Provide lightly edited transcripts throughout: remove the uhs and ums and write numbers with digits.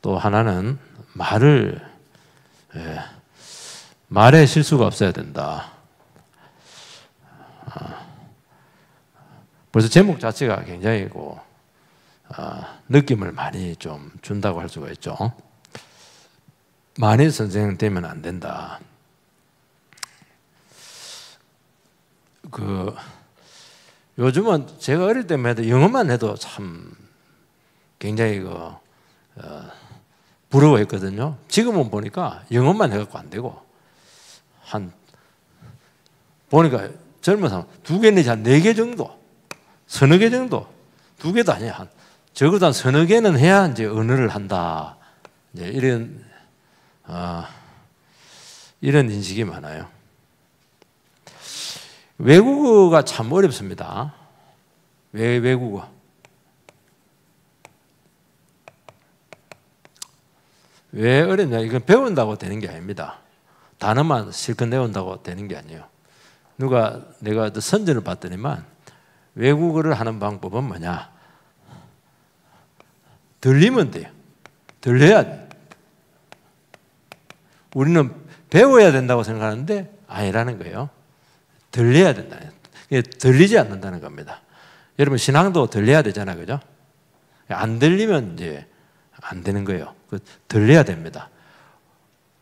또 하나는 말에 실수가 없어야 된다. 벌써 제목 자체가 굉장히 느낌을 많이 좀 준다고 할 수가 있죠. 만일 선생 되면 안 된다. 요즘은 제가 어릴 때만 해도 영어만 해도 참 굉장히 부러워했거든요. 지금은 보니까 영어만 해갖고 안 되고 보니까 젊은 사람 2개 내지 한 4개 정도, 서너 개 정도, 2개도 아니야. 적어도 한 서너 개는 해야 이제 언어를 한다. 이제 이런 인식이 많아요. 외국어가 참 어렵습니다. 왜 외국어? 왜 어렵냐? 이건 배운다고 되는 게 아닙니다. 단어만 실컷 외운다고 되는 게 아니에요. 내가 선전을 봤더니만 외국어를 하는 방법은 뭐냐? 들리면 돼요. 들려야 돼. 우리는 배워야 된다고 생각하는데 아니라는 거예요. 들려야 된다. 들리지 않는다는 겁니다. 여러분 신앙도 들려야 되잖아요, 그죠? 안 들리면 이제 안 되는 거예요. 들려야 됩니다.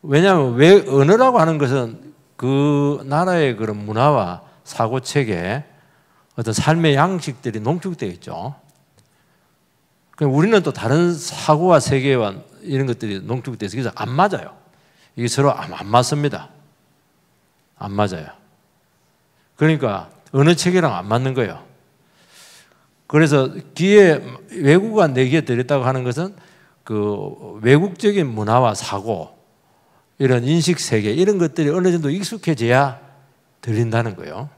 왜냐하면 언어라고 하는 것은 그 나라의 그런 문화와 사고 체계, 어떤 삶의 양식들이 농축되어 있죠. 우리는 또 다른 사고와 세계와 이런 것들이 농축되어 있어서 그래서 안 맞아요. 이게 서로 안 맞습니다. 안 맞아요. 그러니까 언어 체계랑 안 맞는 거예요. 그래서 외국어가 내 귀에 들렸다고 하는 것은 그 외국적인 문화와 사고, 이런 인식 세계, 이런 것들이 어느 정도 익숙해져야 들린다는 거예요.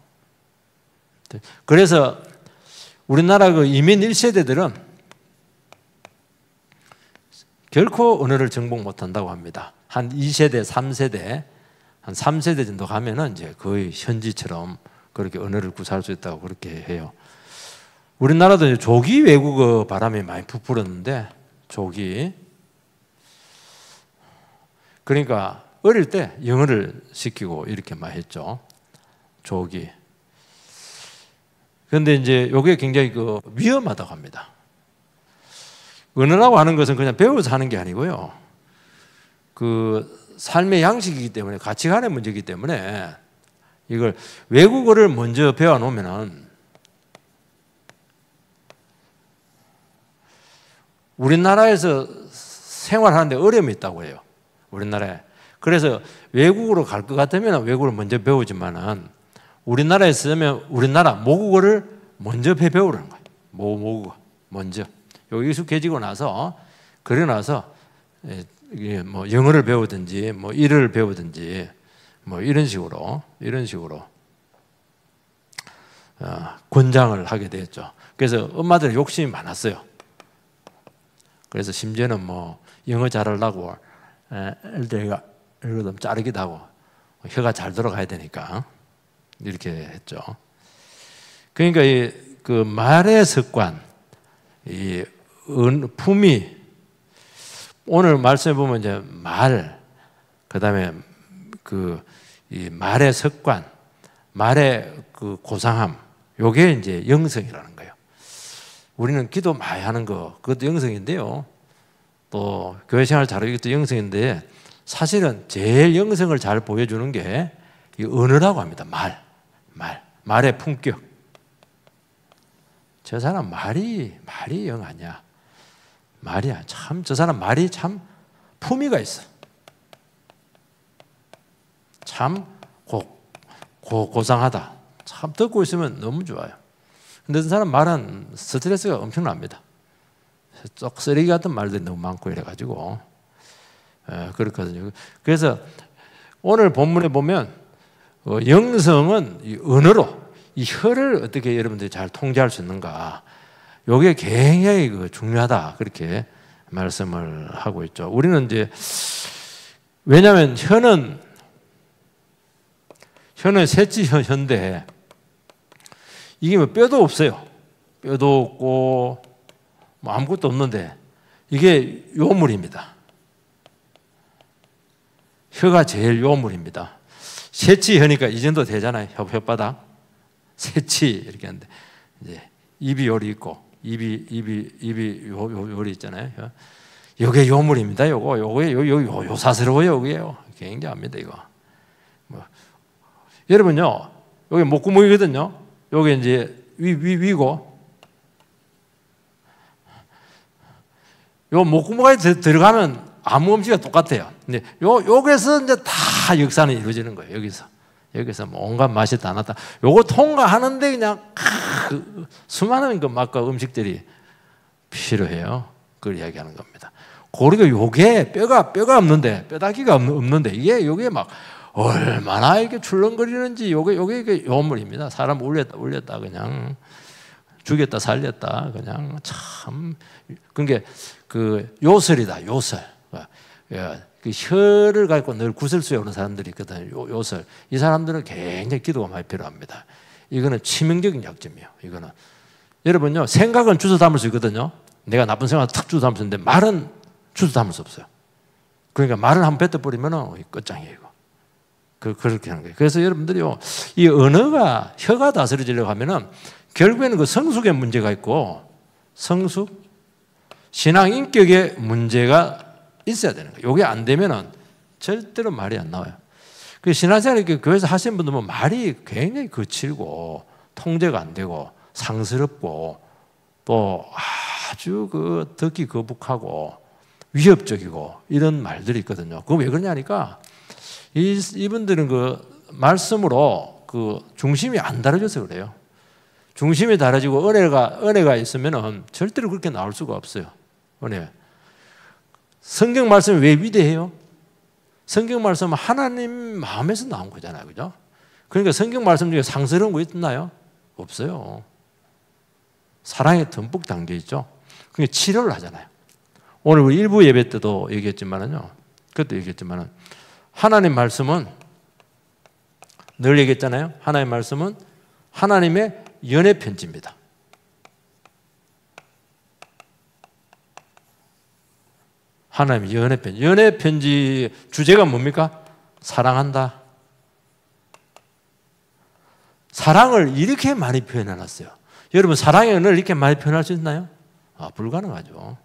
그래서 우리나라 그 이민 1세대들은 결코 언어를 정복 못한다고 합니다. 한 2세대, 3세대, 한 3세대 정도 가면은 이제 거의 현지처럼 그렇게 언어를 구사할 수 있다고 그렇게 해요. 우리나라도 이제 조기 외국어 바람이 많이 부풀었는데, 조기. 그러니까 어릴 때 영어를 시키고 이렇게 많이 했죠. 조기. 그런데 이제 이게 굉장히 위험하다고 합니다. 언어라고 하는 것은 그냥 배워서 하는 게 아니고요. 그 삶의 양식이기 때문에, 가치관의 문제이기 때문에 이걸 외국어를 먼저 배워놓으면은 우리나라에서 생활하는데 어려움이 있다고 해요. 우리나라에. 그래서 외국으로 갈 것 같으면 외국어를 먼저 배우지만은 우리나라에 쓰면 우리나라 모국어를 먼저 배우라는 거예요. 모국어 먼저. 여기 익숙해지고 나서, 그러고 나서 뭐 영어를 배우든지 뭐 일을 배우든지 뭐 이런 식으로 권장을 하게 되었죠. 그래서 엄마들은 욕심이 많았어요. 그래서 심지어는 뭐 영어 잘하려고 애들이가 이거 좀 자르기도 하고 혀가 잘 들어가야 되니까 이렇게 했죠. 그러니까 그 말의 습관, 이 품위, 오늘 말씀해 보면 이제 그다음에 이 말의 습관, 말의 그 고상함, 요게 이제 영성이라는 거예요. 우리는 기도 많이 하는 거, 그것도 영성인데요. 또 교회 생활 잘하는 것도 영성인데, 사실은 제일 영성을 잘 보여주는 게 이 언어라고 합니다. 말의 품격. 저 사람 말이 영 아니야. 말이야. 참, 저 사람 말이 참 품위가 있어. 참 고상하다. 참 듣고 있으면 너무 좋아요. 근데 저 사람 말은 스트레스가 엄청납니다. 쏙 쓰레기 같은 말들이 너무 많고 이래가지고 그렇거든요. 그래서 오늘 본문에 보면 영성은 이 언어로 이 혀를 어떻게 여러분들이 잘 통제할 수 있는가, 이게 굉장히 중요하다, 그렇게 말씀을 하고 있죠. 우리는 이제 왜냐하면 혀는 셋지혀인데 이게 뭐 뼈도 없어요. 뼈도 없고 뭐 아무것도 없는데 이게 요물입니다. 혀가 제일 요물입니다. 새치혀니까 이 정도 되잖아요. 혓바닥. 새치 이렇게 하는데 이제 입이 요리 있고 입이 요리 있잖아요. 요게 요물입니다. 요게 사스러워요. 요게요. 굉장합니다 이거. 뭐 여러분요, 요게 목구멍이거든요. 요게 이제 위고 요 목구멍에 들어가면 아무 음식이 똑같아요. 근데 여기서 이제 다 역사는 이루어지는 거예요. 여기서 온갖 맛이 다 나타. 요거 통과하는데 그냥 수많은 그 맛과 음식들이 필요해요. 그걸 이야기하는 겁니다. 그리고 요게 뼈가 없는데, 뼈다귀가 없는데 요게 막 얼마나 이렇게 출렁거리는지 요게 요물입니다. 사람 울렸다 그냥 죽였다 살렸다 그냥 참. 그게 그 요설이다. 요설. 그 혀를 갖고 늘 구설수에 사람들이 있거든요. 요설. 이 사람들은 굉장히 기도가 많이 필요합니다. 이거는 치명적인 약점이에요. 이거는 여러분요, 생각은 주워 담을 수 있거든요. 내가 나쁜 생각을 탁 주워 담을 수 있는데 말은 주워 담을 수 없어요. 그러니까 말을 한번 뱉어버리면 끝장이에요. 이거. 그렇게 하는 거예요. 그래서 여러분들이요, 이 언어가 혀가 다스려지려고 하면은 결국에는 그 성숙의 문제가 있고, 성숙 신앙 인격의 문제가 있어야 되는 거예요. 이게 안 되면은 절대로 말이 안 나와요. 그 신앙생활 이렇게 교회에서 하시는 분들 보면 말이 굉장히 거칠고 통제가 안 되고 상스럽고 또 아주 그 듣기 거북하고 위협적이고 이런 말들이 있거든요. 그거 왜 그러냐니까 이분들은 그 말씀으로 그 중심이 안 다뤄져서 그래요. 중심이 다뤄지고 은혜가 있으면은 절대로 그렇게 나올 수가 없어요. 은혜. 성경 말씀이 왜 위대해요? 성경 말씀은 하나님 마음에서 나온 거잖아요. 그죠? 그러니까 성경 말씀 중에 상스러운 거 있나요? 없어요. 사랑에 듬뿍 담겨 있죠. 그러니까 치료를 하잖아요. 오늘 우리 일부 예배 때도 얘기했지만은요. 그것도 얘기했지만은 하나님 말씀은 늘 얘기했잖아요. 하나님 말씀은 하나님의 연애 편지입니다. 하나님의 연애 편지. 연애 편지 주제가 뭡니까? 사랑한다. 사랑을 이렇게 많이 표현해 놨어요. 여러분 사랑의 언어를 이렇게 많이 표현할 수 있나요? 불가능하죠.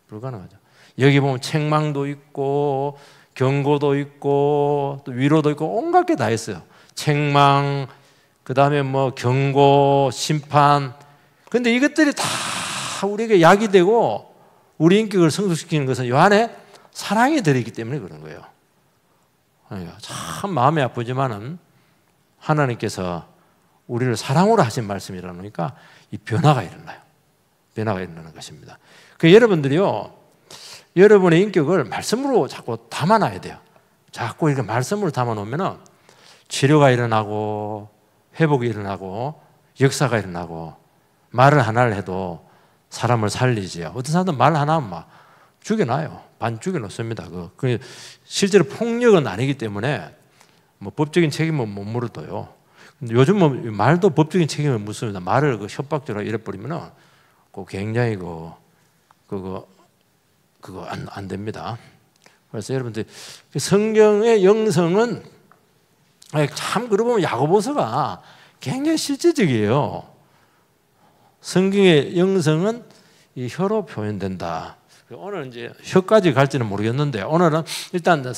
불가능하죠. 여기 보면 책망도 있고 경고도 있고 또 위로도 있고 온갖 게 다 있어요. 책망, 그 다음에 뭐 경고, 심판. 근데 이것들이 다 우리에게 약이 되고 우리 인격을 성숙시키는 것은 이 안에 사랑이 들어있기 때문에 그런 거예요. 그러니까 참 마음이 아프지만은 하나님께서 우리를 사랑으로 하신 말씀이라니까 이 변화가 일어나요. 변화가 일어나는 것입니다. 그 여러분들이요, 여러분의 인격을 말씀으로 자꾸 담아놔야 돼요. 자꾸 이렇게 말씀으로 담아놓으면은 치료가 일어나고 회복이 일어나고 역사가 일어나고 말을 하나를 해도 사람을 살리지요. 어떤 사람들은 말 하나 하면 막 죽여놔요. 반 죽여놓습니다. 실제로 폭력은 아니기 때문에 뭐 법적인 책임은 못 물어도요. 근데 요즘 뭐 말도 법적인 책임을 묻습니다. 말을 협박적으로 이래버리면은 굉장히 그거 안 됩니다. 그래서 여러분들 성경의 영성은 참 그러고 보면 야고보서가 굉장히 실제적이에요. 성경의 영성은 이 혀로 표현된다. 오늘 이제 혀까지 갈지는 모르겠는데 오늘은 일단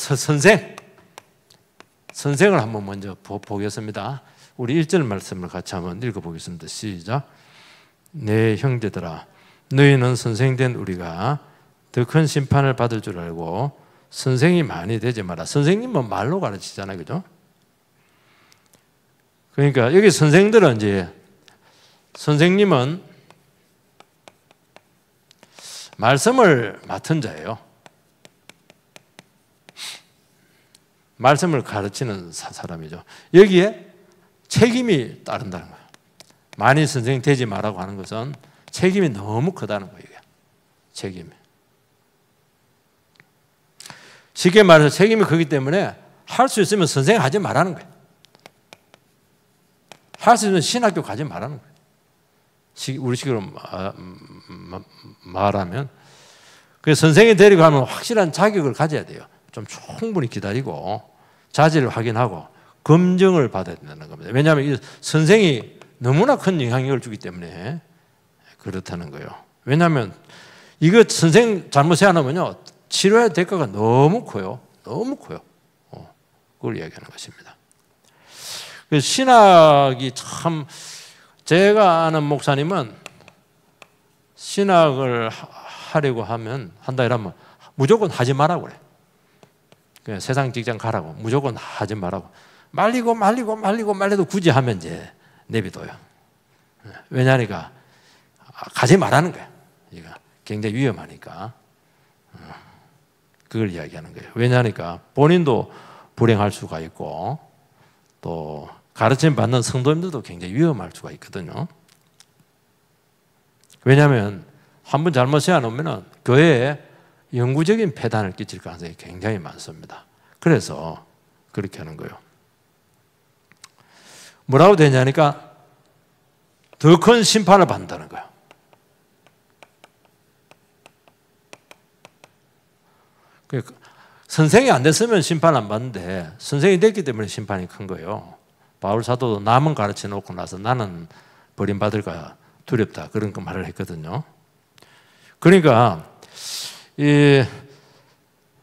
선생을 한번 먼저 보겠습니다. 우리 1절 말씀을 같이 한번 읽어보겠습니다. 시작. 내 형제들아, 너희는 선생된 우리가 더 큰 심판을 받을 줄 알고 선생이 많이 되지 마라. 선생님은 말로 가르치잖아요, 그죠? 그러니까 여기 선생들은 이제 선생님은 말씀을 맡은 자예요. 말씀을 가르치는 사람이죠. 여기에 책임이 따른다는 거예요. 많이 선생님 되지 말라고 하는 것은 책임이 너무 크다는 거예요. 책임이. 쉽게 말해서 책임이 크기 때문에 할 수 있으면 선생님 하지 말라는 거예요. 할 수 있으면 신학교 가지 말라는 거예요. 우리 식으로 말하면. 그래서 선생이 데리고 가면 확실한 자격을 가져야 돼요. 좀 충분히 기다리고 자질을 확인하고 검증을 받아야 된다는 겁니다. 왜냐하면 이 선생이 너무나 큰 영향력을 주기 때문에 그렇다는 거예요. 왜냐하면 이거 선생 잘못 해놓으면요 치료의 대가가 너무 커요. 너무 커요. 그걸 이야기하는 것입니다. 그래서 신학이 참 제가 아는 목사님은 신학을 하려고 한다 이러면 무조건 하지 말라고 그래. 그냥 세상 직장 가라고 무조건 하지 말라고 말리고 굳이 하면 이제 내비둬요. 왜냐니까 가지 말라는 거야. 이거 굉장히 위험하니까 그걸 이야기하는 거예요. 왜냐니까 본인도 불행할 수가 있고 또 가르침 받는 성도님들도 굉장히 위험할 수가 있거든요. 왜냐하면 한번 잘못 해놓으면 교회에 영구적인 폐단을 끼칠 가능성이 굉장히 많습니다. 그래서 그렇게 하는 거예요. 뭐라고 되냐니까 더 큰 심판을 받는다는 거예요. 선생이 안 됐으면 심판 안 받는데 선생이 됐기 때문에 심판이 큰 거예요. 바울 사도도 남은 가르쳐 놓고 나서 나는 버림받을까 두렵다 그런 거 말을 했거든요. 그러니까 이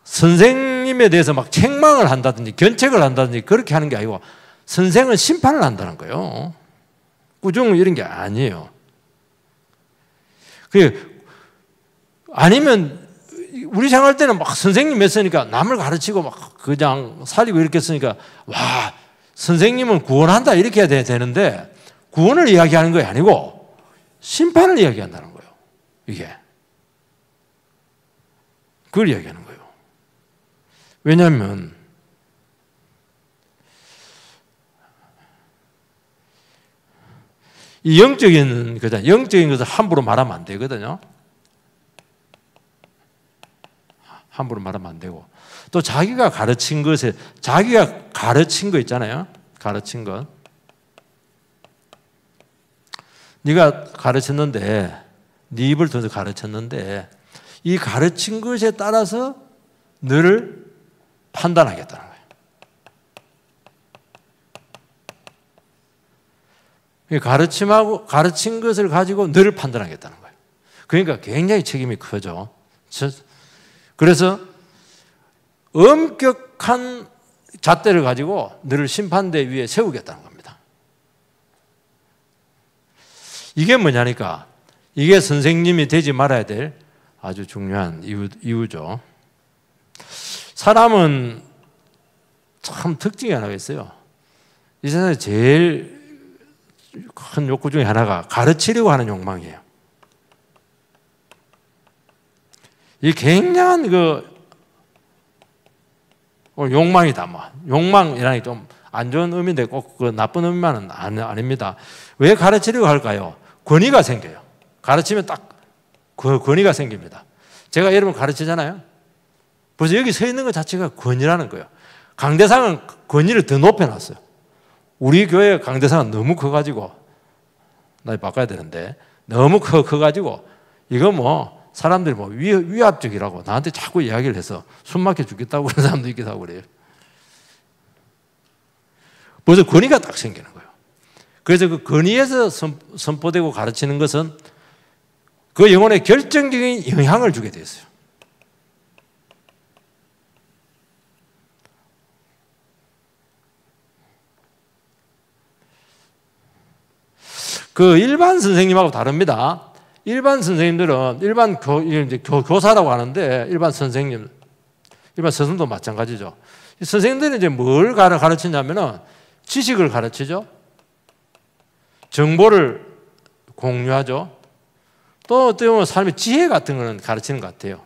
선생님에 대해서 막 책망을 한다든지 견책을 한다든지 그렇게 하는 게 아니고 선생은 심판을 한다는 거예요. 꾸중 이런 게 아니에요. 아니면 우리 생활 때는 막 선생님 했으니까 남을 가르치고 막 그냥 살리고 이렇게 했으니까 와 선생님은 구원한다 이렇게 해야 되는데 구원을 이야기하는 게 아니고 심판을 이야기한다는 거예요. 이게 그걸 이야기하는 거예요. 왜냐하면 이 영적인 것을 함부로 말하면 안 되거든요. 함부로 말하면 안 되고 또 자기가 가르친 거 있잖아요. 가르친 것. 네가 가르쳤는데 네 입을 통해서 가르쳤는데 이 가르친 것에 따라서 너를 판단하겠다는 거예요. 가르친 것을 가지고 너를 판단하겠다는 거예요. 그러니까 굉장히 책임이 크죠. 그래서 엄격한 잣대를 가지고 너를 심판대 위에 세우겠다는 겁니다. 이게 뭐냐니까 이게 선생님이 되지 말아야 될 아주 중요한 이유죠. 사람은 참 특징이 하나가 있어요. 이 세상에 제일 큰 욕구 중에 하나가 가르치려고 하는 욕망이에요. 이 굉장한 욕망이다. 욕망이라는 게 좀 안 좋은 의미인데 꼭 그 나쁜 의미만은 아닙니다. 왜 가르치려고 할까요? 권위가 생겨요. 가르치면 딱 그 권위가 생깁니다. 제가 여러분 가르치잖아요. 벌써 여기 서 있는 것 자체가 권위라는 거예요. 강대상은 권위를 더 높여놨어요. 우리 교회 강대상은 너무 커가지고 나 바꿔야 되는데 너무 커가지고 이거 사람들이 위압적이라고 나한테 자꾸 이야기를 해서 숨 막혀 죽겠다고 그런 사람도 있기도 하고 그래요. 벌써 권위가 딱 생기는 거예요. 그래서 그 권위에서 선포되고 가르치는 것은 그 영혼에 결정적인 영향을 주게 되었어요. 그 일반 선생님하고 다릅니다. 일반 선생님들은 일반 교사라고 하는데 일반 선생님, 일반 스승도 마찬가지죠. 선생님들은 이제 뭘 가르치냐면은 지식을 가르치죠. 정보를 공유하죠. 또 어떻게 보면 삶의 지혜 같은 거는 가르치는 것 같아요.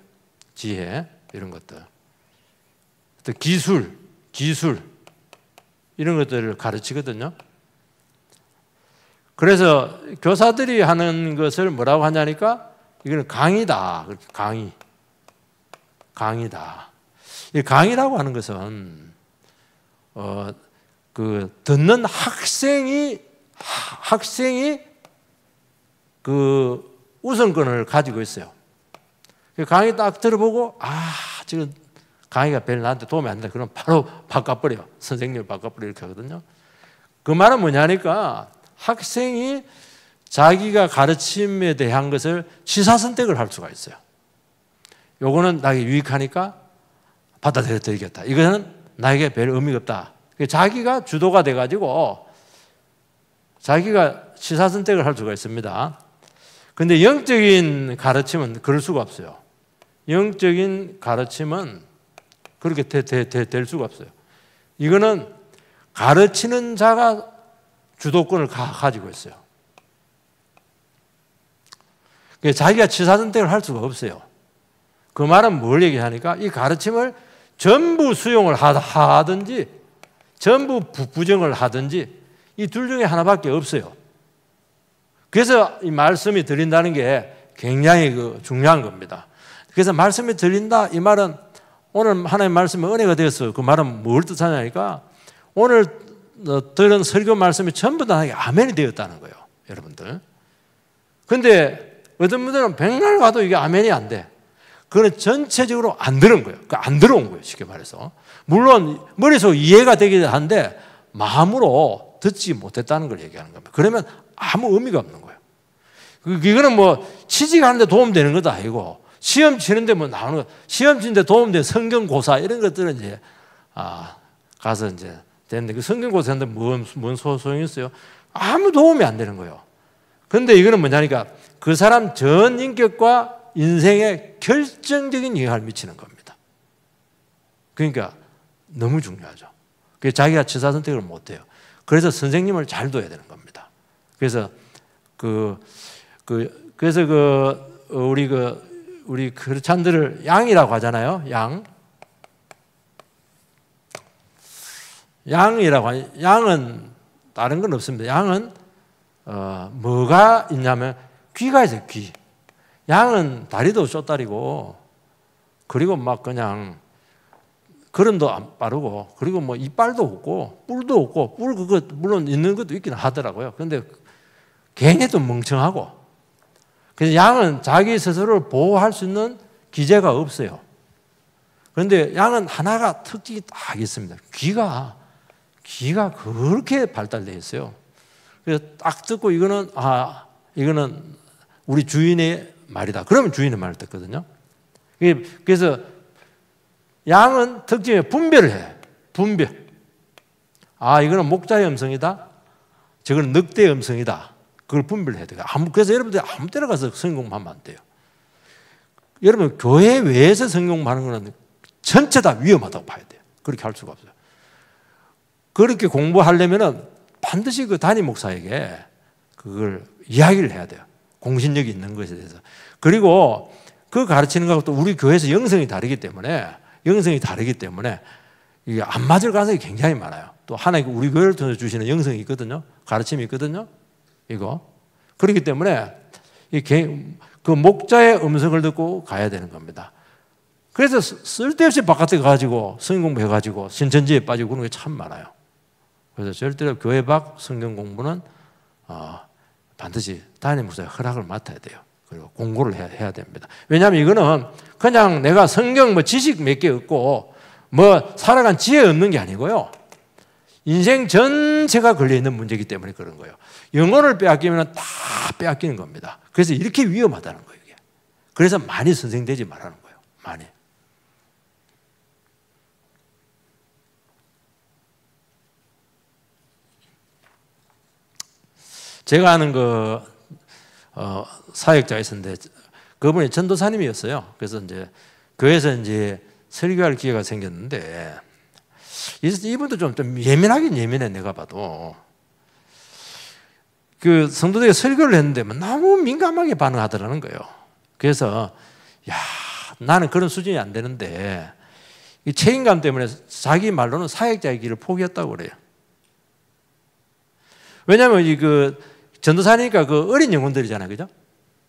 지혜 이런 것들. 또 기술 이런 것들을 가르치거든요. 그래서 교사들이 하는 것을 뭐라고 하냐니까 이거는 강의다. 강의다. 이 강의라고 하는 것은 그 듣는 학생이 그 우선권을 가지고 있어요. 강의 딱 들어보고 지금 강의가 별로 나한테 도움이 안 돼. 그럼 바로 바꿔버려. 선생님을 바꿔버려 이렇게 하거든요. 그 말은 뭐냐니까 학생이 자기가 가르침에 대한 것을 취사선택을 할 수가 있어요. 요거는 나에게 유익하니까 받아들여야겠다. 이거는 나에게 별 의미가 없다. 자기가 주도가 돼가지고 자기가 취사선택을 할 수가 있습니다. 그런데 영적인 가르침은 그럴 수가 없어요. 영적인 가르침은 그렇게 될 수가 없어요. 이거는 가르치는 자가 주도권을 가지고 있어요. 자기가 취사선택을 할 수가 없어요. 그 말은 뭘 얘기하니까 이 가르침을 전부 수용을 하든지 전부 부정을 하든지 이 둘 중에 하나밖에 없어요. 그래서 이 말씀이 들린다는 게 굉장히 중요한 겁니다. 그래서 말씀이 들린다 이 말은 오늘 하나님의 말씀이 은혜가 되었어요. 그 말은 뭘 뜻하냐니까 오늘 들은 설교 말씀이 전부 다 아멘이 되었다는 거예요. 여러분들. 그런데 어떤 분들은 백날 가도 이게 아멘이 안 돼. 그건 전체적으로 안 들은 거예요. 안 들어온 거예요. 쉽게 말해서. 물론 머릿속 이해가 되긴 한데 마음으로 듣지 못했다는 걸 얘기하는 겁니다. 그러면 아무 의미가 없는 거예요. 이거는 뭐 취직하는데 도움되는 것도 아니고 시험 치는데 뭐 나오는 거, 시험 치는데 도움되는 성경고사 이런 것들은 이제 가서 이제 되는데 그 성경고사인데 뭔 소용이 있어요? 아무 도움이 안 되는 거예요. 그런데 이거는 뭐냐니까 그 사람 전 인격과 인생에 결정적인 영향을 미치는 겁니다. 그러니까 너무 중요하죠. 그래서 자기가 취사선택을 못해요. 그래서 선생님을 잘 둬야 되는 겁니다. 그래서 우리 크리스찬들을 양이라고 하잖아요. 양은 다른 건 없습니다. 양은 뭐가 있냐면 귀가 있어요. 귀. 양은 다리도 숏다리고 그리고 막 그냥 걸음도 안 빠르고 그리고 뭐 이빨도 없고 뿔도 없고 뿔 그거 물론 있는 것도 있긴 하더라고요. 그런데 굉장히 멍청하고 그래서 양은 자기 스스로를 보호할 수 있는 기제가 없어요. 그런데 양은 하나가 특징이 딱 있습니다. 귀가 그렇게 발달되어 있어요. 그래서 딱 듣고 이거는 우리 주인의 말이다. 그러면 주인의 말을 듣거든요. 그래서 양은 특징이 분별을 해. 분별. 이거는 목자의 음성이다. 저거는 늑대의 음성이다. 그걸 분별해야 돼요. 그래서 여러분들이 아무 때나 가서 성경 공부하면 안 돼요. 여러분 교회 외에서 성경 공부하는 거는 전체 다 위험하다고 봐야 돼요. 그렇게 할 수가 없어요. 그렇게 공부하려면은 반드시 그 담임 목사에게 그걸 이야기를 해야 돼요. 공신력이 있는 것에 대해서. 그리고 그 가르치는 것하고 또 우리 교회에서 영성이 다르기 때문에 이게 안 맞을 가능성이 굉장히 많아요. 또 하나님 우리 교회를 통해서 주시는 영성이 있거든요. 가르침이 있거든요. 이거. 그렇기 때문에 그 목자의 음성을 듣고 가야 되는 겁니다. 그래서 쓸데없이 바깥에 가가지고 성경 공부해가지고 신천지에 빠지고 그런 게 참 많아요. 그래서 절대로 교회 밖 성경 공부는 반드시 담임 목사의 허락을 맡아야 돼요. 그리고 공고를 해야 됩니다. 왜냐하면 이거는 그냥 내가 성경 뭐 지식 몇 개 얻고 뭐 살아간 지혜 얻는 게 아니고요. 인생 전체가 걸려있는 문제이기 때문에 그런 거예요. 영혼을 빼앗기면 다 빼앗기는 겁니다. 그래서 이렇게 위험하다는 거예요. 이게. 그래서 많이 선생되지 말라는 거예요. 많이. 제가 아는 사역자가 있었는데 그분이 전도사님이었어요. 그래서 이제 교회에서 이제 설교할 기회가 생겼는데 이분도 좀 예민하긴 예민해 내가 봐도. 그 성도들이 설교를 했는데 너무 민감하게 반응하더라는 거예요. 그래서 나는 그런 수준이 안 되는데 이 책임감 때문에 자기 말로는 사역자의 길을 포기했다고 그래요. 왜냐하면 전도사니까 그 어린 영혼들이잖아요, 그죠?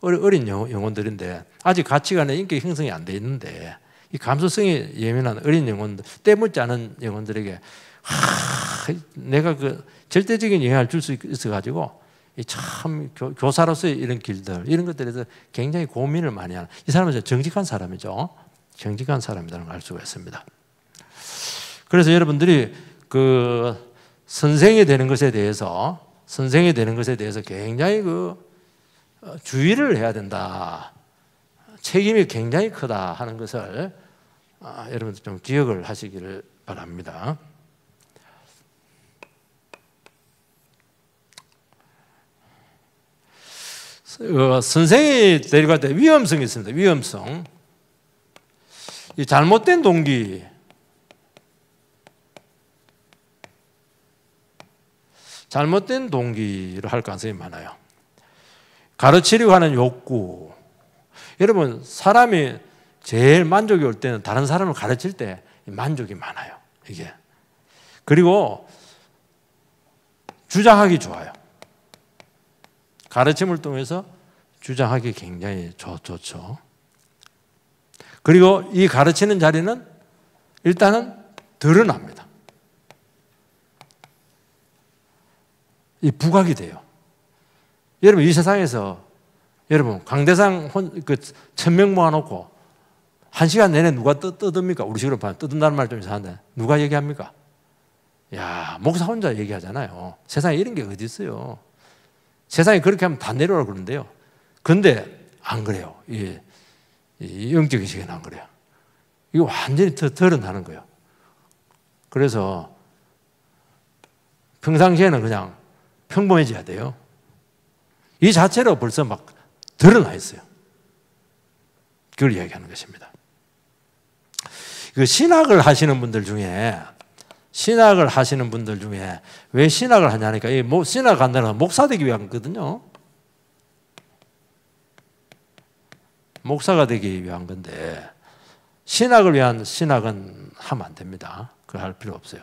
어린 영혼들인데 아직 가치관의 인격 형성이 안 돼 있는데 이 감수성이 예민한 어린 영혼들, 때묻지 않은 영혼들에게 내가 그 절대적인 영향을 줄 수 있어가지고 참 교사로서의 이런 길들, 이런 것들에 대해서 굉장히 고민을 많이 하는, 이 사람은 정직한 사람이죠. 정직한 사람이라는 걸 알 수가 있습니다. 그래서 여러분들이 그 선생이 되는 것에 대해서 굉장히 주의를 해야 된다. 책임이 굉장히 크다 하는 것을 여러분들 좀 기억을 하시기를 바랍니다. 선생이 데려갈 때 위험성이 있습니다. 위험성. 이 잘못된 동기. 잘못된 동기를 할 가능성이 많아요. 가르치려고 하는 욕구. 여러분, 사람이 제일 만족이 올 때는 다른 사람을 가르칠 때 만족이 많아요. 이게. 그리고 주장하기 좋아요. 가르침을 통해서 주장하기 굉장히 좋죠. 그리고 이 가르치는 자리는 일단은 드러납니다. 이 부각이 돼요. 여러분, 이 세상에서 여러분 강대상 1000명 모아놓고 1시간 내내 누가 떠듭니까? 우리 식으로 보면 떠든다는 말 좀 이상한데 누가 얘기합니까? 야, 목사 혼자 얘기하잖아요. 세상에 이런 게 어디 있어요? 세상에 그렇게 하면 다 내려오라고 그러는데요. 근데 안 그래요. 이 영적인 시계는 안 그래요. 이거 완전히 드러나는 거예요. 그래서 평상시에는 그냥 평범해져야 돼요. 이 자체로 벌써 막 드러나 있어요. 그걸 이야기하는 것입니다. 그 신학을 하시는 분들 중에 왜 신학을 하냐니까 이 신학 한다는 건 목사 되기 위한 거거든요. 목사가 되기 위한 건데 신학을 위한 신학은 하면 안 됩니다. 그걸 할 필요 없어요.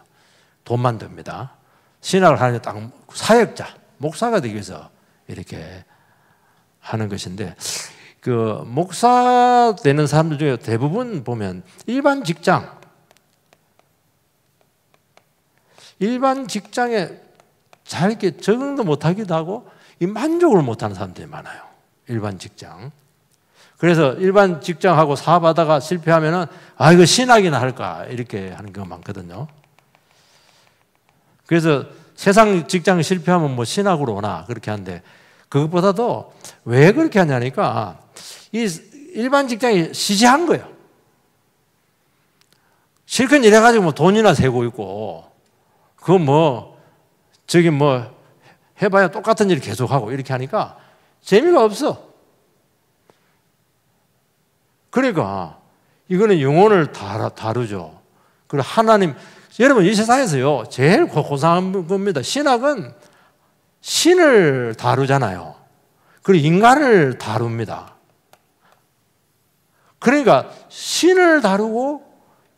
돈만 듭니다. 신학을 하는 게 딱 사역자, 목사가 되기 위해서 이렇게 하는 것인데 그 목사 되는 사람들 중에 대부분 보면 일반 직장에 잘 이렇게 적응도 못하기도 하고 이 만족을 못하는 사람들이 많아요. 일반 직장. 그래서 일반 직장하고 사업하다가 실패하면은 이거 신학이나 할까 이렇게 하는 경우가 많거든요. 그래서 세상 직장 실패하면 뭐 신학으로 오나 그렇게 하는데 그것보다도 왜 그렇게 하냐니까 이 일반 직장이 시시한 거예요. 실컷 일해가지고 뭐 돈이나 세고 있고 그거 해봐야 똑같은 일 계속하고 이렇게 하니까 재미가 없어. 그러니까 이거는 영혼을 다루죠. 그리고 하나님, 여러분 이 세상에서요 제일 고상한 겁니다. 신학은 신을 다루잖아요. 그리고 인간을 다룹니다. 그러니까 신을 다루고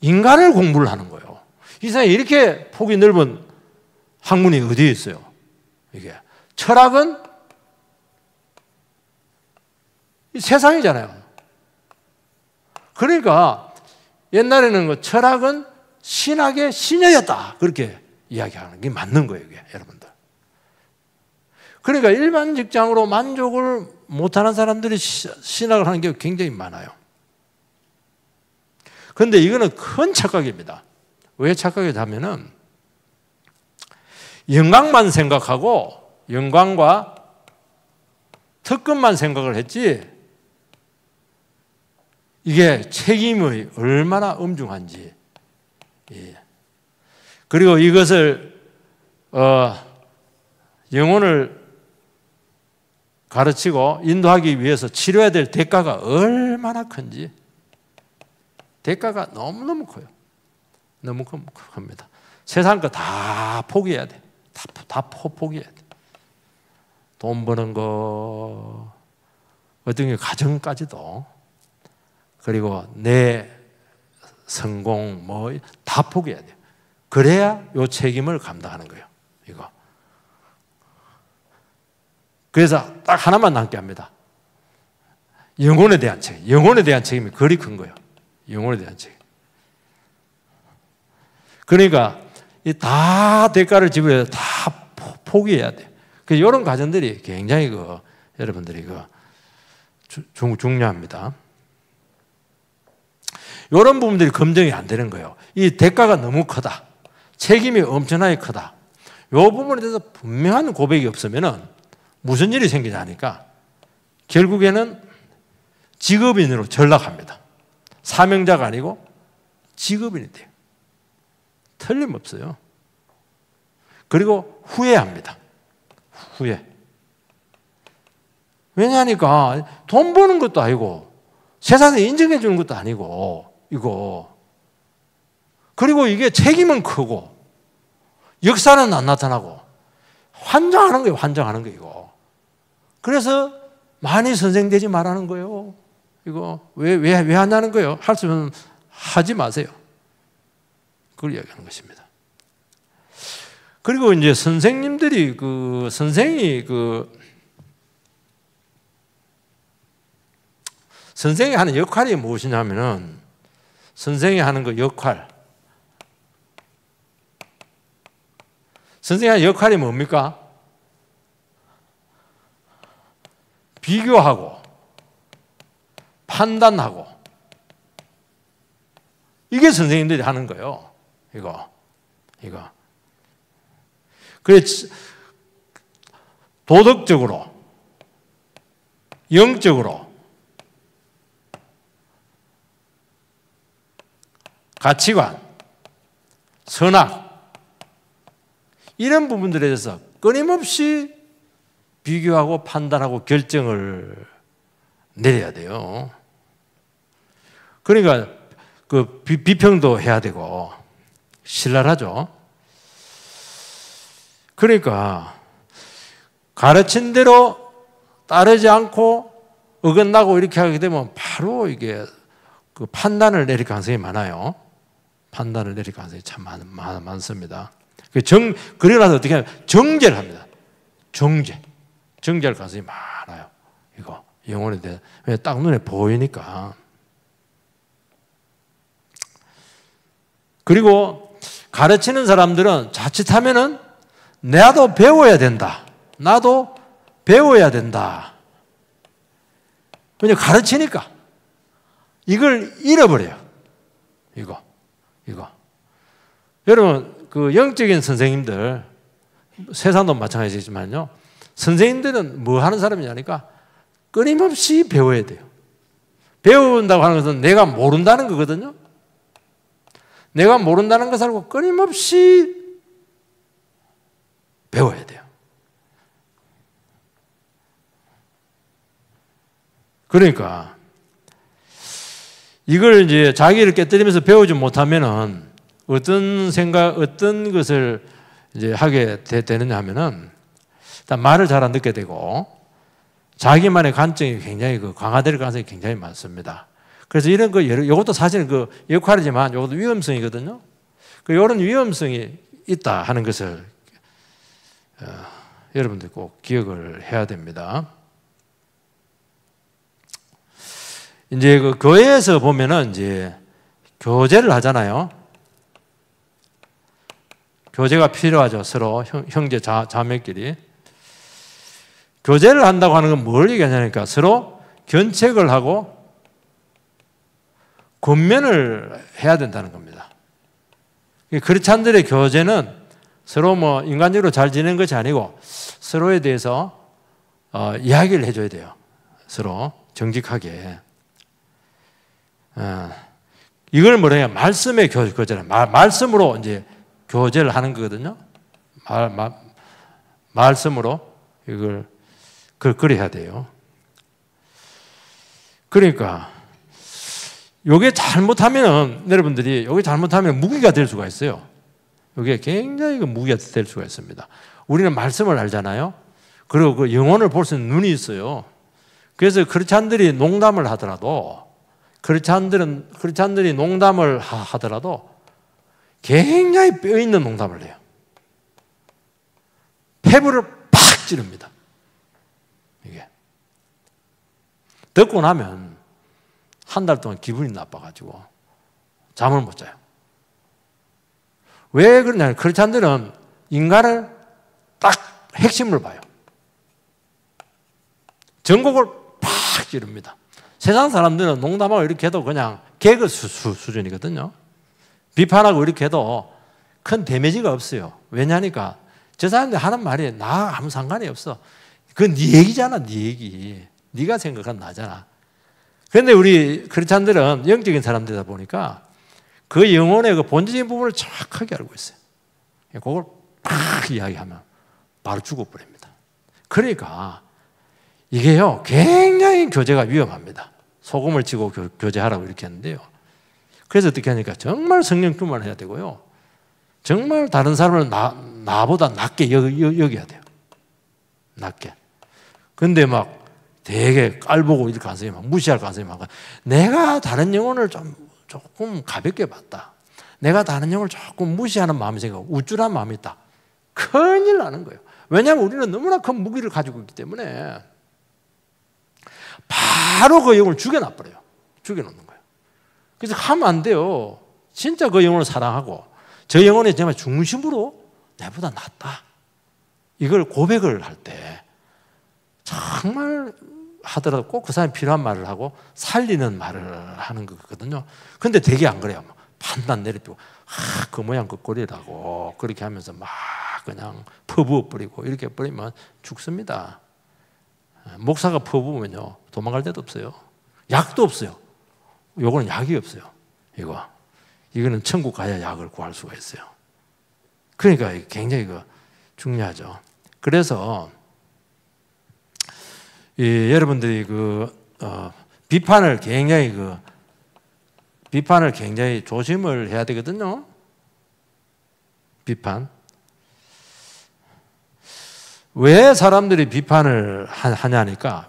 인간을 공부를 하는 거예요. 이 세상에 이렇게 폭이 넓은 학문이 어디에 있어요? 이게 철학은 세상이잖아요. 그러니까 옛날에는 철학은 신학의 신여였다 그렇게 이야기하는 게 맞는 거예요, 이게 여러분들. 그러니까 일반 직장으로 만족을 못하는 사람들이 신학을 하는 게 굉장히 많아요. 그런데 이거는 큰 착각입니다. 왜 착각이냐면은 영광만 생각하고 영광과 특권만 생각을 했지 이게 책임이 얼마나 엄중한지. 그리고 이것을 영혼을 가르치고 인도하기 위해서 치료해야 될 대가가 얼마나 큰지. 대가가 너무너무 커요. 너무 큽니다. 세상 거 다 포기해야 돼. 다 포기해야 돼. 돈 버는 거, 어떤 게 가정까지도, 그리고 내 성공 다 포기해야 돼요. 그래야 이 책임을 감당하는 거예요. 이거. 그래서 딱 하나만 남게 합니다. 영혼에 대한 책임. 영혼에 대한 책임이 그리 큰 거예요. 영혼에 대한 책임. 그러니까 다 대가를 지불해서 다 포기해야 돼. 이런 과정들이 굉장히 여러분들이 중요합니다. 이런 부분들이 검증이 안 되는 거예요. 이 대가가 너무 크다. 책임이 엄청나게 크다. 이 부분에 대해서 분명한 고백이 없으면은 무슨 일이 생기냐니까 결국에는 직업인으로 전락합니다. 사명자가 아니고 직업인이 돼요. 틀림없어요. 그리고 후회합니다. 후회. 왜냐하니까 돈 버는 것도 아니고 세상에 인정해 주는 것도 아니고 이거. 그리고 이게 책임은 크고 역사는 안 나타나고 환장하는 거예요. 환장하는 거 이거. 그래서 많이 선생되지 말라는 거예요. 이거 왜 하냐는 거예요. 할 수 있으면 하지 마세요. 그걸 이야기하는 것입니다. 그리고 이제 선생님들이 선생이 하는 역할이 무엇이냐면은 선생이 하는 그 역할. 선생이 하는 역할이 뭡니까? 비교하고 판단하고 이게 선생님들이 하는 거예요. 이거. 그래 도덕적으로 영적으로 가치관, 선악 이런 부분들에 대해서 끊임없이 비교하고 판단하고 결정을 내려야 돼요. 그러니까 그 비평도 해야 되고 신랄하죠. 그러니까 가르친 대로 따르지 않고 어긋나고 이렇게 하게 되면 바로 이게 그 판단을 내릴 가능성이 많아요. 판단을 내릴 가능성이 참 많습니다. 그러고 나서 어떻게 하면 정죄를 합니다. 정죄할 가능성이 많아요. 이거 영혼에 대해 딱 눈에 보이니까. 그리고 가르치는 사람들은 자칫하면은 나도 배워야 된다. 나도 배워야 된다. 그냥 가르치니까 이걸 잃어버려요. 이거. 여러분, 그 영적인 선생님들, 세상도 마찬가지지만요. 선생님들은 뭐 하는 사람이냐니까 끊임없이 배워야 돼요. 배운다고 하는 것은 내가 모른다는 거거든요. 내가 모른다는 것을 알고 끊임없이 배워야 돼요. 그러니까 이걸 이제 자기를 깨뜨리면서 배우지 못하면은 어떤 것을 이제 하게 되느냐 하면은 일단 말을 잘 안 듣게 되고 자기만의 관점이 굉장히 강화될 가능성이 굉장히 많습니다. 그래서 이런 이것도 사실은 역할이지만 이것도 위험성이거든요. 이런 위험성이 있다 하는 것을 여러분들 꼭 기억을 해야 됩니다. 이제 교회에서 보면은 이제 교제를 하잖아요. 교제가 필요하죠. 서로 형제 자매끼리. 교제를 한다고 하는 건 뭘 얘기하냐니까 서로 견책을 하고 권면을 해야 된다는 겁니다. 크리스찬들의 교제는 서로 인간적으로 잘 지내는 것이 아니고 서로에 대해서 이야기를 해줘야 돼요. 서로 정직하게. 이걸 뭐냐? 말씀의 교제라. 말씀으로 이제 교제를 하는 거거든요. 말씀으로 이걸 그래야 돼요. 그러니까 요게 잘못하면 여러분들이 요게 잘못하면 무기가 될 수가 있어요. 요게 굉장히 무기가 될 수가 있습니다. 우리는 말씀을 알잖아요. 그리고 그 영혼을 볼 수 있는 눈이 있어요. 그래서 크리스찬들이 농담을 하더라도 크리스찬들이 농담을 하더라도 굉장히 뼈 있는 농담을 해요. 폐부를 팍 찌릅니다. 이게 듣고 나면 한 달 동안 기분이 나빠가지고 잠을 못 자요. 왜 그러냐면 크리스찬들은 인간을 딱 핵심을 봐요. 전곡을 팍 찌릅니다. 세상 사람들은 농담하고 이렇게 해도 그냥 개그 수준이거든요. 비판하고 이렇게 해도 큰 데미지가 없어요. 왜냐니까 저 사람들 하는 말이 나 아무 상관이 없어. 그건 네 얘기잖아, 네 얘기. 네가 생각한 나잖아. 그런데 우리 크리스찬들은 영적인 사람들이다 보니까 그 영혼의 그 본질적인 부분을 정확하게 알고 있어요. 그걸 팍 이야기하면 바로 죽어버립니다. 그러니까 이게요, 굉장히 교제가 위험합니다. 소금을 치고 교제하라고 이렇게 하는데요. 그래서 어떻게 하니까 정말 성령 충만해야 되고요. 정말 다른 사람을 나보다 낮게 여겨야 돼요. 낮게. 근데 막 되게 깔보고 이렇게 가능성이 막 무시할 가능성이 많고, 내가 다른 영혼을 조금 가볍게 봤다. 내가 다른 영혼을 조금 무시하는 마음이 생기고 우쭐한 마음이 있다. 큰일 나는 거예요. 왜냐하면 우리는 너무나 큰 무기를 가지고 있기 때문에 바로 그 영혼을 죽여놔버려요. 죽여놓는 거예요. 그래서 하면 안 돼요. 진짜 그 영혼을 사랑하고 저 영혼이 정말 중심으로 내보다 낫다. 이걸 고백을 할 때 정말 하더라도 꼭 그 사람이 필요한 말을 하고 살리는 말을 하는 거거든요. 근데 되게 안 그래요. 판단 내리고 그 모양 그 꼴이라고 그렇게 하면서 막 그냥 퍼부어버리고 이렇게 버리면 죽습니다. 목사가 퍼부으면요 도망갈 데도 없어요. 약도 없어요. 요거는 약이 없어요. 이거는 천국 가야 약을 구할 수가 있어요. 그러니까 굉장히 중요하죠. 그래서 여러분들이 비판을 굉장히 조심을 해야 되거든요. 비판. 왜 사람들이 비판을 하냐니까,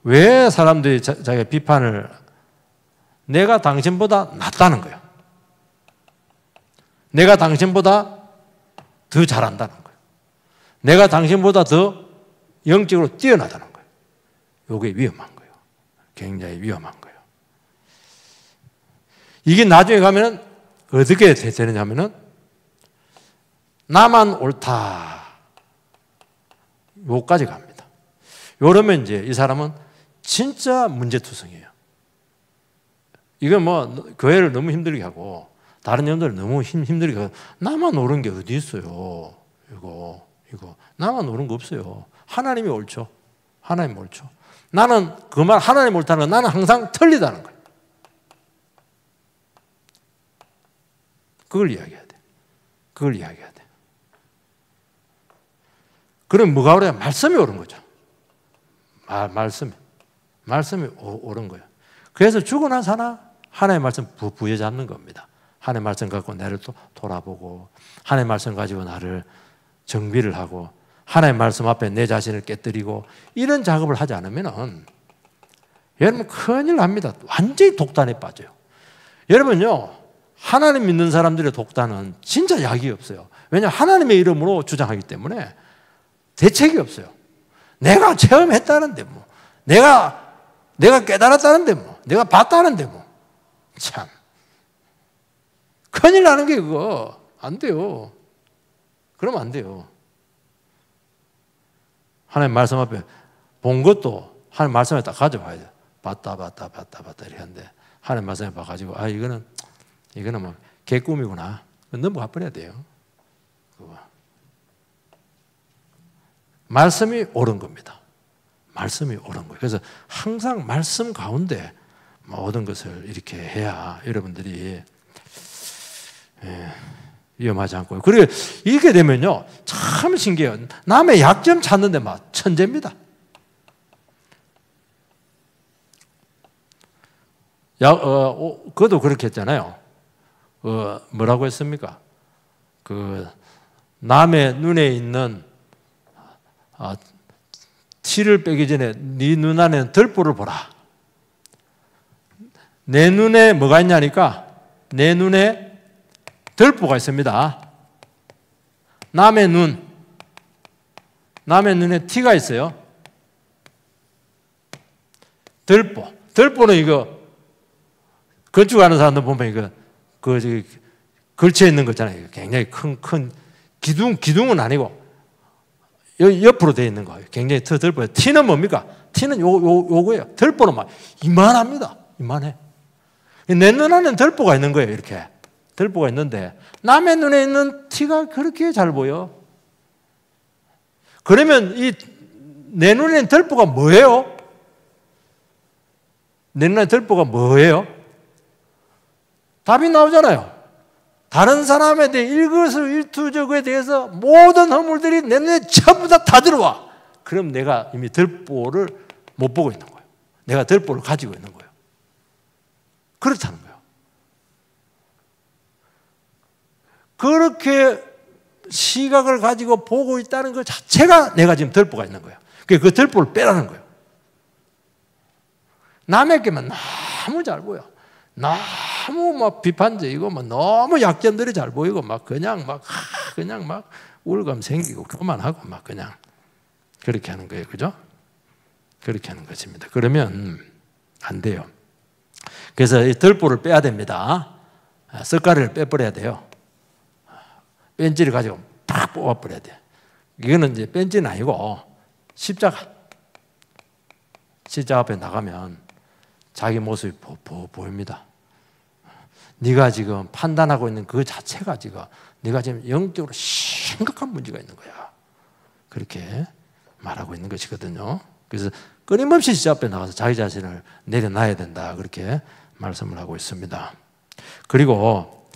왜 사람들이 자기가 비판을, 내가 당신보다 낫다는 거예요. 내가 당신보다 더 잘한다는 거예요. 내가 당신보다 더 영적으로 뛰어나다는 거예요. 이게 위험한 거예요. 굉장히 위험한 거예요. 이게 나중에 가면은 어떻게 되느냐면은 나만 옳다. 요까지 갑니다. 요러면 이제 이 사람은 진짜 문제투성이에요. 이건 교회를 너무 힘들게 하고 다른 영들을 너무 힘들게 하고 나만 옳은 게 어디 있어요. 이거 나만 옳은 거 없어요. 하나님이 옳죠. 하나님 옳죠. 나는 그 말 하나님 옳다는 건 나는 항상 틀리다는 거예요. 그걸 이야기해야 돼. 그걸 이야기해야 돼. 그럼 뭐가 그래야 말씀이 옳은 거죠. 말씀이 옳은 거예요. 그래서 죽어난 사람 하나님의 말씀 부여잡는 겁니다. 하나님의 말씀 갖고 나를 또 돌아보고 하나님의 말씀 가지고 나를 정비를 하고 하나님의 말씀 앞에 내 자신을 깨뜨리고 이런 작업을 하지 않으면 여러분 큰일 납니다. 완전히 독단에 빠져요. 여러분요, 하나님 믿는 사람들의 독단은 진짜 약이 없어요. 왜냐하면 하나님의 이름으로 주장하기 때문에 대책이 없어요. 내가 체험했다는데 내가 깨달았다는데 내가 봤다는데 참 큰일 나는 게 그거 안 돼요. 그러면 안 돼요. 하나님 말씀 앞에 본 것도 하나님 말씀에 딱 가져봐야 돼요. 봤다 이렇게 하는데 하나님 말씀에 봐가지고 이거는 개꿈이구나. 넘어가 버려야 돼요. 그거. 말씀이 옳은 겁니다. 말씀이 옳은 거예요. 그래서 항상 말씀 가운데 모든 것을 이렇게 해야 여러분들이 위험하지 않고요. 그리고 이렇게 되면요, 참 신기해요. 남의 약점 찾는데 막 천재입니다. 그것도 그렇게 했잖아요. 뭐라고 했습니까? 남의 눈에 있는 티를 빼기 전에 네 눈 안에는 들보를 보라. 내 눈에 뭐가 있냐니까 내 눈에 들보가 있습니다. 남의 눈에 티가 있어요. 들보는 이거 건축하는 사람들 보면 이거 걸쳐 있는 거잖아요. 굉장히 큰 기둥은 아니고 옆으로 되어 있는 거예요. 굉장히 들보예요. 티는 뭡니까? 티는 요거예요. 들보는 막 이만합니다. 이만해. 내 눈 안에는 들보가 있는 거예요. 이렇게. 들보가 있는데 남의 눈에 있는 티가 그렇게 잘 보여. 그러면 내 눈에 있는 들보가 뭐예요? 내 눈에 들보가 뭐예요? 답이 나오잖아요. 다른 사람에 대해 일거수일투족에 대해서 모든 허물들이 내 눈에 전부 다 들어와. 그럼 내가 이미 들보를 못 보고 있는 거예요. 내가 들보를 가지고 있는 거예요. 그렇다는 거예요. 그렇게 시각을 가지고 보고 있다는 것 자체가 내가 지금 들보가 있는 거예요. 그 들보를 빼라는 거예요. 남에게만 너무 잘 보여. 너무 막 비판적이고 막 너무 약점들이 잘 보이고 막 그냥 막 우울감 생기고 그만하고 막 그냥 그렇게 하는 거예요. 그죠? 그렇게 하는 것입니다. 그러면 안 돼요. 그래서 이 들보를 빼야 됩니다. 썩가리를 빼버려야 돼요. 뺀지를 가지고 팍 뽑아버려야 돼요. 이거는 이제 뺀지는 아니고 십자가 앞에 나가면 자기 모습이 보입니다. 네가 지금 판단하고 있는 그 자체가 지금 네가 지금 영적으로 심각한 문제가 있는 거야. 그렇게 말하고 있는 것이거든요. 그래서 끊임없이 십자가 앞에 나가서 자기 자신을 내려놔야 된다. 그렇게 말씀을 하고 있습니다. 그리고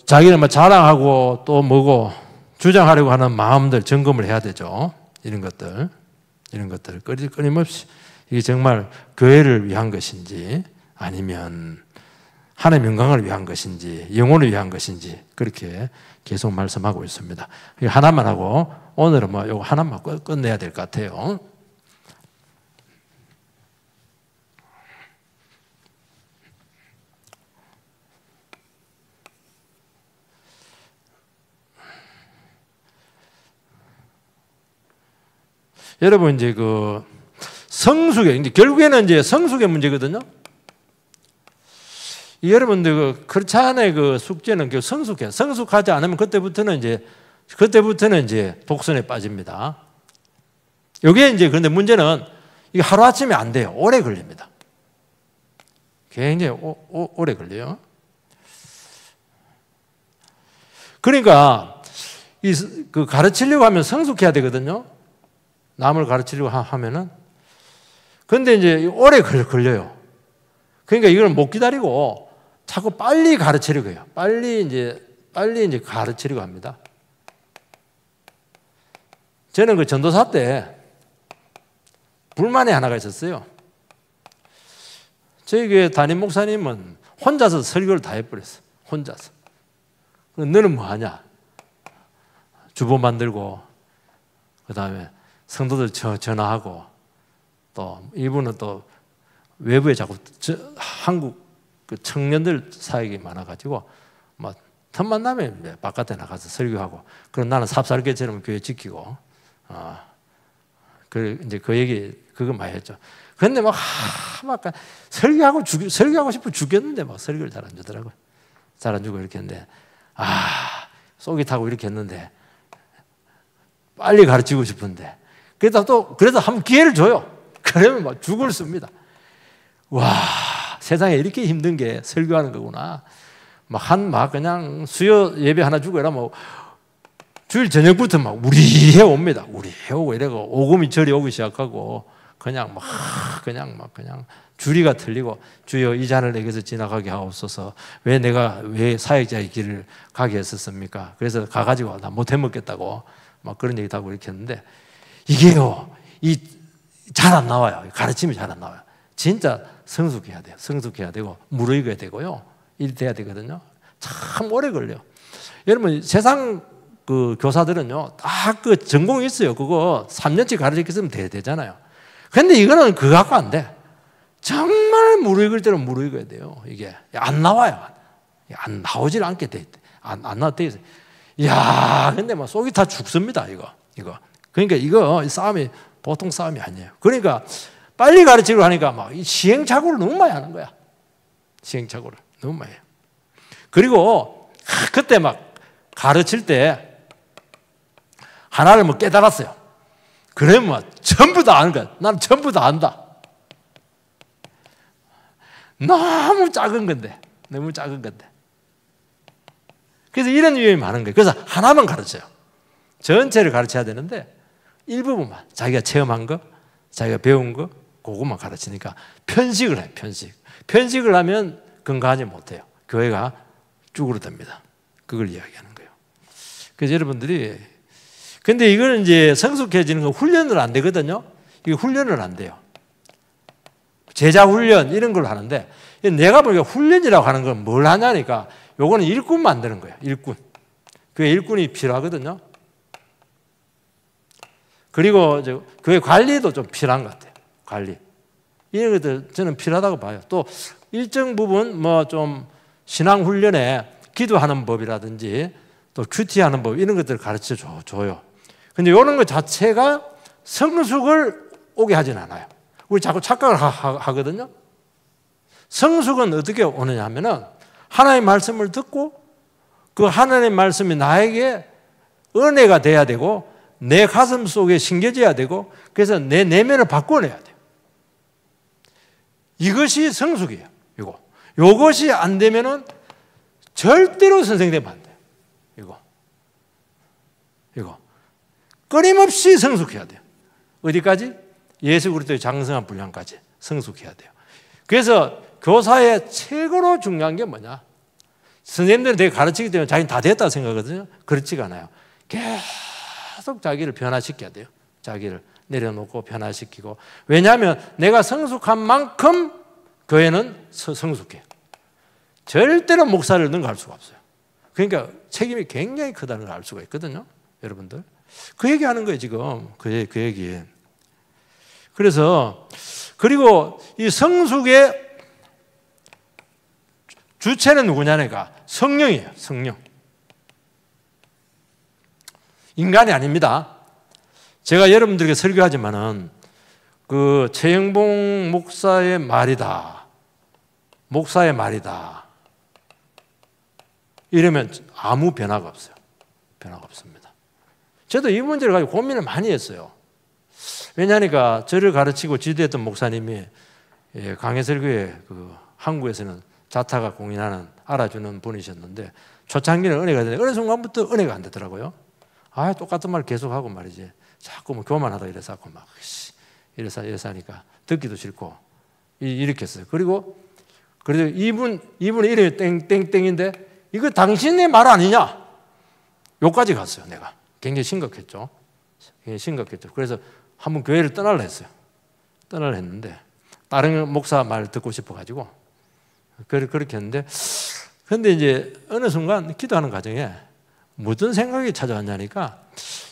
자기는 뭐 자랑하고 또 뭐고 주장하려고 하는 마음들 점검을 해야 되죠. 이런 것들 끊임없이 이게 정말 교회를 위한 것인지 아니면 하나님의 영광을 위한 것인지 영혼을 위한 것인지 그렇게 계속 말씀하고 있습니다. 하나만 하고 오늘은 뭐 이거 하나만 끝내야 될 것 같아요. 여러분 이제 그 성숙의 이제 결국에는 이제 성숙의 문제거든요. 여러분들 그렇지 않아요. 그 숙제는 그 성숙하지 않으면 그때부터는 이제 독선에 빠집니다. 여기에 이제 그런데 문제는 이게 하루 아침에 안 돼요. 오래 걸립니다. 굉장히 오래 걸려요. 그러니까 그 가르치려고 하면 성숙해야 되거든요. 남을 가르치려고 하면은. 근데 이제 오래 걸려요. 그러니까 이걸 못 기다리고 자꾸 빨리 가르치려고 해요. 빨리 이제 가르치려고 합니다. 저는 그 전도사 때 불만이 하나가 있었어요. 저희 교회 담임 목사님은 혼자서 설교를 다 해버렸어. 혼자서. 너는 뭐 하냐? 주보 만들고 그 다음에 성도들 전화하고 또 이분은 또 외부에 자꾸 한국 그 청년들 사역이 많아가지고 막 틈만 나면 바깥에 나가서 설교하고 그럼 나는 삽살개처럼 교회 지키고 그 이제 그 얘기 그거 많이 했죠. 그런데 막 설교하고 싶어 죽겠는데 막 설교를 잘 안 주더라고요. 잘 안 주고 이렇게 했는데 속이 타고 이렇게 했는데 빨리 가르치고 싶은데 그래서 한번 기회를 줘요. 그러면 막 죽을 씁니다. 와, 세상에 이렇게 힘든 게 설교하는 거구나. 막 그냥 수요 예배 하나 주고 이러면 주일 저녁부터 막 우리해 옵니다. 우리해 오고 이래고 오금이 절이 오기 시작하고 그냥 주리가 틀리고 주여 이 잔을 내게서 지나가게 하옵소서. 왜 사역자의 길을 가게 했었습니까? 그래서 가가지고 나 못해 먹겠다고 막 그런 얘기도 하고 이렇게 했는데 이게요, 잘 안 나와요. 가르침이 잘 안 나와요. 진짜 성숙해야 돼요. 성숙해야 되고 무르익어야 되고요. 이리 돼야 되거든요. 참 오래 걸려요. 여러분 세상 그 교사들은요 다 그 전공이 있어요. 그거 3년치 가르치겠으면 되잖아요. 근데 이거는 그거 갖고 안 돼. 정말 무르익을 때는 무르익어야 돼요. 이게 안 나와요. 안 나오질 않게 돼. 안 나돼 있어요. 이야, 근데 막 속이 다 죽습니다. 이거. 그러니까 이거 싸움이 보통 싸움이 아니에요. 그러니까 빨리 가르치려고 하니까 막 시행착오를 너무 많이 하는 거야. 시행착오를 너무 많이 해요. 그리고 그때 막 가르칠 때 하나를 뭐 깨달았어요. 그러면 전부 다 아는 거야. 나는 전부 다 안다. 너무 작은 건데. 너무 작은 건데. 그래서 이런 위험이 많은 거예요. 그래서 하나만 가르쳐요. 전체를 가르쳐야 되는데 일부분만 자기가 체험한 거, 자기가 배운 거 그것만 가르치니까 편식을 해요. 편식을 하면 건강하지 못해요. 교회가 쭈그러듭니다. 그걸 이야기하는 거예요. 그래서 여러분들이 근데 이거는 이제 성숙해지는 건 훈련을 안 되거든요. 이게 훈련을 안 돼요. 제자 훈련 이런 걸 하는데 내가 보니까 훈련이라고 하는 건 뭘 하냐니까 요거는 일꾼 만드는 거예요. 일꾼. 교회 일꾼이 필요하거든요. 그리고 교회 관리도 좀 필요한 것 같아요. 관리. 이런 것들 저는 필요하다고 봐요. 또 일정 부분 뭐 좀 신앙 훈련에 기도하는 법이라든지 또 큐티하는 법 이런 것들을 가르쳐 줘요. 근데 이런 것 자체가 성숙을 오게 하진 않아요. 우리 자꾸 착각을 하거든요. 성숙은 어떻게 오느냐 하면은 하나님의 말씀을 듣고 그 하나님의 말씀이 나에게 은혜가 돼야 되고 내 가슴 속에 심겨져야 되고 그래서 내 내면을 바꿔내야 돼요. 이것이 성숙이에요. 이것이 안 되면은 절대로 선생되면 안 돼요. 이거 끊임없이 성숙해야 돼요. 어디까지? 예수 그리스도의 장성한 분량까지 성숙해야 돼요. 그래서 교사의 최고로 중요한 게 뭐냐? 선생님들은 되게 가르치기 때문에 자기는 다 됐다고 생각하거든요. 그렇지가 않아요. 계속 자기를 변화시켜야 돼요. 자기를 내려놓고 변화시키고. 왜냐하면 내가 성숙한 만큼 교회는 성숙해요. 절대로 목사를 능가할 수가 없어요. 그러니까 책임이 굉장히 크다는 걸 알 수가 있거든요. 여러분들. 그 얘기하는 거예요 지금. 그 얘기. 그래서 그리고 이 성숙의 주체는 누구냐니까 성령이에요. 성령. 인간이 아닙니다. 제가 여러분들에게 설교하지만은 그 최영봉 목사의 말이다. 목사의 말이다. 이러면 아무 변화가 없어요. 변화가 없습니다. 저도 이 문제를 가지고 고민을 많이 했어요. 왜냐하니까 저를 가르치고 지도했던 목사님이 강해설교회 그 한국에서는 자타가 공인하는 알아주는 분이셨는데 초창기는 은혜가 되는데 어느 순간부터 은혜가 안 되더라고요. 아 똑같은 말 계속하고 말이지. 자꾸 뭐 교만하다 이래서 막 이래서 하니까 듣기도 싫고 이렇게 했어요. 그리고 그래도 이분 이름이 땡땡땡인데 이거 당신의 말 아니냐? 요까지 갔어요. 내가 굉장히 심각했죠. 굉장히 심각했죠. 그래서 한번 교회를 떠나려 했어요. 떠나려 했는데 다른 목사 말 듣고 싶어가지고 그렇게 했는데 근데 이제 어느 순간 기도하는 과정에 무슨 생각이 찾아왔냐니까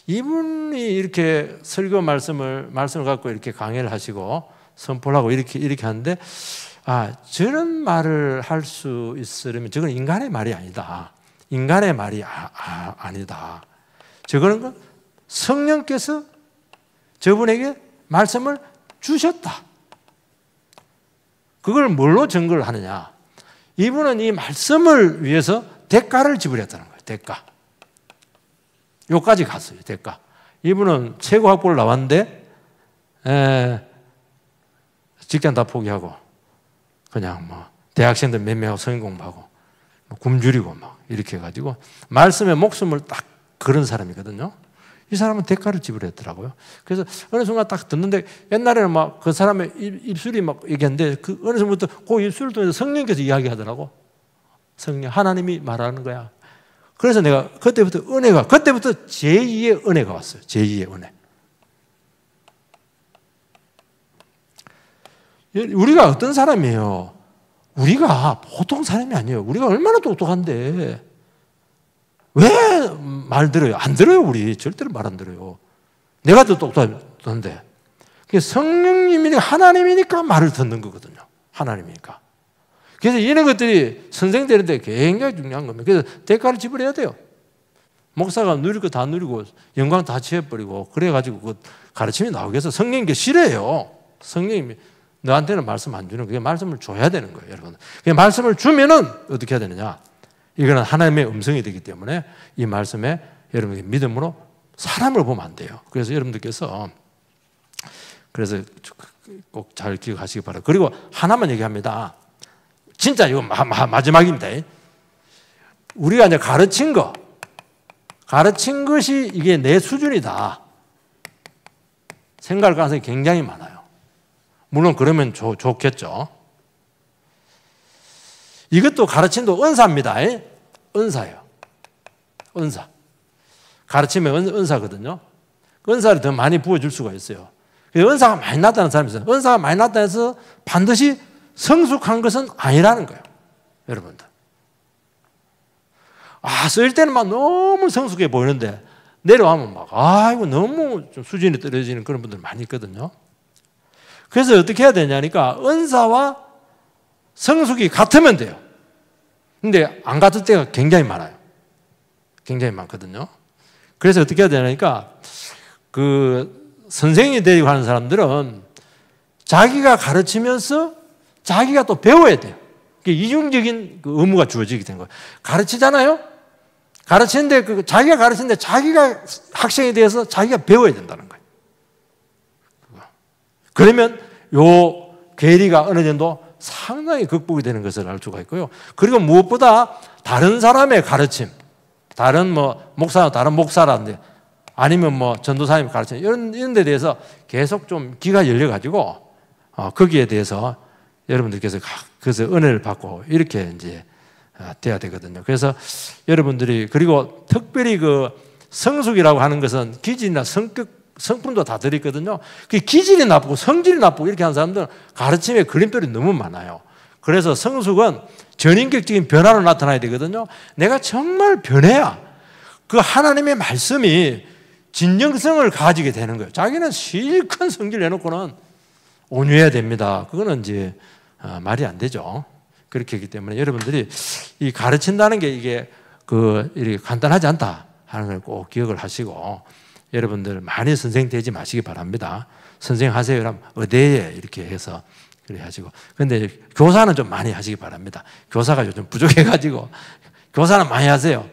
이분이 이렇게 설교 말씀을 갖고 이렇게 강의를 하시고 선포를 하고 이렇게 하는데 아 저런 말을 할 수 있으려면 저건 인간의 말이 아니다. 인간의 말이 아니다. 저거는 성령께서 저분에게 말씀을 주셨다. 그걸 뭘로 증거를 하느냐? 이분은 이 말씀을 위해서 대가를 지불했다는 거예요. 대가. 요까지 갔어요. 대가. 이분은 최고 학부를 나왔는데 직장 다 포기하고 그냥 뭐 대학생들 몇 명하고 성인 공부하고 굶주리고 막 이렇게 해가지고 말씀에 목숨을 딱 걸은 사람이거든요. 이 사람은 대가를 지불했더라고요. 그래서 어느 순간 딱 듣는데 옛날에는 막 그 사람의 입술이 막 얘기했는데 그 어느 순간부터 그 입술을 통해서 성령께서 이야기하더라고. 성령 하나님이 말하는 거야. 그래서 내가 그때부터 제2의 은혜가 왔어요. 제2의 은혜. 우리가 어떤 사람이에요? 우리가 보통 사람이 아니에요. 우리가 얼마나 똑똑한데 왜 말 들어요? 안 들어요. 우리 절대로 말 안 들어요. 내가 더 똑똑한데 성령님이 하나님이니까 말을 듣는 거거든요. 하나님이니까. 그래서 이런 것들이 선생 되는데 굉장히 중요한 겁니다. 그래서 대가를 지불해야 돼요. 목사가 누릴 거 다 누리고 영광 다 취해버리고 그래가지고 그 가르침이 나오겠어. 성령님께 싫어해요. 성령님이 너한테는 말씀 안 주는 그게 말씀을 줘야 되는 거예요. 여러분. 말씀을 주면은 어떻게 해야 되느냐? 이거는 하나님의 음성이 되기 때문에 이 말씀에 여러분이 믿음으로 사람을 보면 안 돼요. 그래서 여러분들께서 그래서 꼭 잘 기억하시기 바랍니다. 그리고 하나만 얘기합니다. 진짜 이거 마지막입니다. 우리가 이제 가르친 것이 이게 내 수준이다 생각할 가능성이 굉장히 많아요. 물론 그러면 좋겠죠. 이것도 가르침도 은사입니다. 은사예요. 은사. 가르치면 은사거든요. 은사를 더 많이 부어줄 수가 있어요. 은사가 많이 났다는 사람이 있어요. 은사가 많이 났다 해서 반드시 성숙한 것은 아니라는 거예요. 여러분들. 쓸 때는 막 너무 성숙해 보이는데 내려가면 막 이거 너무 좀 수준이 떨어지는 그런 분들 많이 있거든요. 그래서 어떻게 해야 되냐니까 은사와 성숙이 같으면 돼요. 근데 안 같을 때가 굉장히 많아요. 굉장히 많거든요. 그래서 어떻게 해야 되냐니까 선생님이 되려고 하는 사람들은 자기가 가르치면서 자기가 또 배워야 돼요. 이중적인 의무가 주어지게 된 거예요. 가르치잖아요. 가르치는데 자기가 가르치는데 자기가 학생에 대해서 자기가 배워야 된다는 거예요. 그러면 요 괴리가 어느 정도 상당히 극복이 되는 것을 알 수가 있고요. 그리고 무엇보다 다른 사람의 가르침, 다른 목사, 다른 목사라든지 아니면 전도사님 가르침 이런 데 대해서 계속 좀 귀가 열려가지고 거기에 대해서 여러분들께서 그래서 은혜를 받고 이렇게 이제 돼야 되거든요. 그래서 여러분들이 그리고 특별히 성숙이라고 하는 것은 기질이나 성품도 다 들어있거든요. 기질이 나쁘고 성질이 나쁘고 이렇게 하는 사람들은 가르침에 걸림돌이 너무 많아요. 그래서 성숙은 전인격적인 변화로 나타나야 되거든요. 내가 정말 변해야 그 하나님의 말씀이 진정성을 가지게 되는 거예요. 자기는 실컷 성질 내놓고는 온유해야 됩니다. 그거는 이제 말이 안 되죠. 그렇게 하기 때문에 여러분들이 이 가르친다는 게 이게 이렇게 간단하지 않다 하는 걸 꼭 기억을 하시고 여러분들 많이 선생 되지 마시기 바랍니다. 선생 하세요. 그럼 의대에 이렇게 해서 그래 하시고. 근데 교사는 좀 많이 하시기 바랍니다. 교사가 요즘 부족해가지고 교사는 많이 하세요.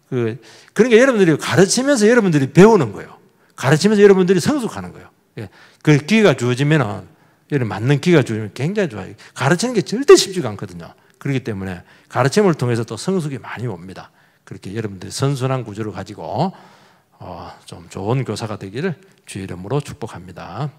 그러니까 여러분들이 가르치면서 여러분들이 배우는 거예요. 가르치면서 여러분들이 성숙하는 거예요. 그 기회가 주어지면은 여러분 맞는 기회가 주어지면 굉장히 좋아요. 가르치는 게 절대 쉽지가 않거든요. 그렇기 때문에 가르침을 통해서 또 성숙이 많이 옵니다. 그렇게 여러분들이 선순환 구조를 가지고 좀 좋은 교사가 되기를 주의 이름으로 축복합니다.